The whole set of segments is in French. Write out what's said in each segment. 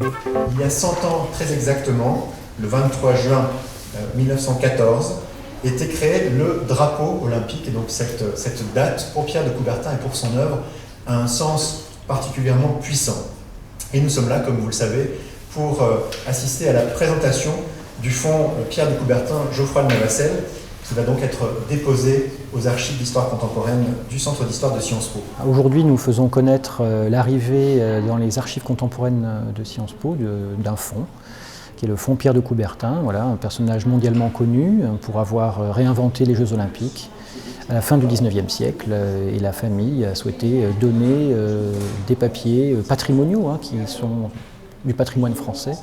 Il y a 100 ans, très exactement, le 23 juin 1914, était créé le drapeau olympique. Et donc cette date, pour Pierre de Coubertin et pour son œuvre, a un sens particulièrement puissant. Et nous sommes là, comme vous le savez, pour assister à la présentation du fonds Pierre de Coubertin Geoffroy de Navacelle, qui va donc être déposé aux archives d'histoire contemporaine du Centre d'histoire de Sciences Po. Aujourd'hui, nous faisons connaître l'arrivée dans les archives contemporaines de Sciences Po d'un fonds, qui est le fonds Pierre de Coubertin, voilà, un personnage mondialement connu pour avoir réinventé les Jeux Olympiques à la fin du XIXe siècle. Et la famille a souhaité donner des papiers patrimoniaux, qui sont du patrimoine français,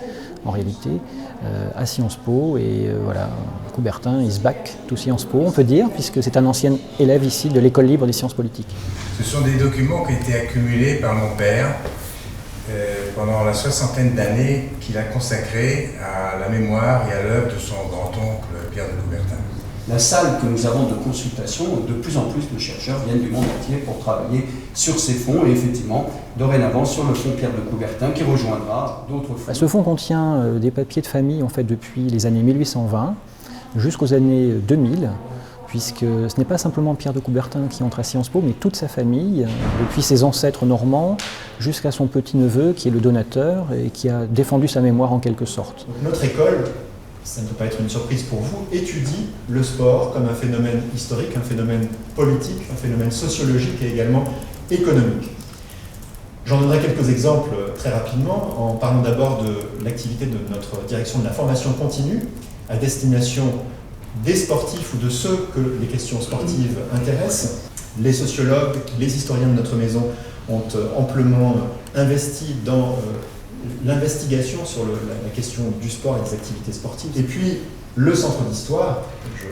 en réalité, à Sciences Po. Et voilà, Coubertin is back to Sciences Po, on peut dire, puisque c'est un ancien élève ici de l'École libre des sciences politiques. Ce sont des documents qui ont été accumulés par mon père pendant la soixantaine d'années qu'il a consacré à la mémoire et à l'œuvre de son grand-oncle Pierre de Coubertin. La salle que nous avons de consultation, de plus en plus de chercheurs viennent du monde entier pour travailler sur ces fonds et effectivement, dorénavant, sur le fonds Pierre de Coubertin qui rejoindra d'autres fonds. Ce fonds contient des papiers de famille en fait, depuis les années 1820 jusqu'aux années 2000, puisque ce n'est pas simplement Pierre de Coubertin qui entre à Sciences Po, mais toute sa famille, depuis ses ancêtres normands jusqu'à son petit-neveu qui est le donateur et qui a défendu sa mémoire en quelque sorte. Donc notre école, ça ne peut pas être une surprise pour vous, étudie le sport comme un phénomène historique, un phénomène politique, un phénomène sociologique et également économique. J'en donnerai quelques exemples très rapidement, en parlant d'abord de l'activité de notre direction de la formation continue à destination des sportifs ou de ceux que les questions sportives intéressent. Les sociologues, les historiens de notre maison ont amplement investi dans l'investigation sur la question du sport et des activités sportives. Et puis, le Centre d'histoire,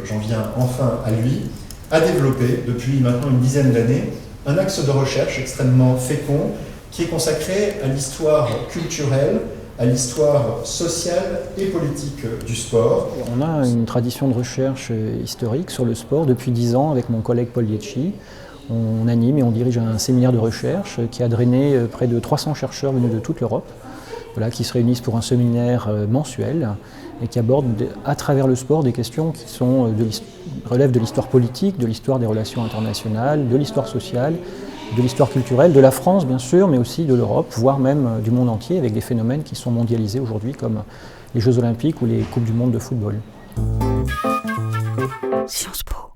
j'en viens enfin à lui, a développé depuis maintenant une dizaine d'années un axe de recherche extrêmement fécond qui est consacré à l'histoire culturelle, à l'histoire sociale et politique du sport. On a une tradition de recherche historique sur le sport depuis 10 ans avec mon collègue Paul Lietchi. On anime et on dirige un séminaire de recherche qui a drainé près de 300 chercheurs venus de toute l'Europe, voilà, qui se réunissent pour un séminaire mensuel et qui abordent à travers le sport des questions qui relèvent de l'histoire politique, de l'histoire des relations internationales, de l'histoire sociale, de l'histoire culturelle, de la France bien sûr, mais aussi de l'Europe, voire même du monde entier, avec des phénomènes qui sont mondialisés aujourd'hui comme les Jeux Olympiques ou les Coupes du Monde de football. Sciences Po.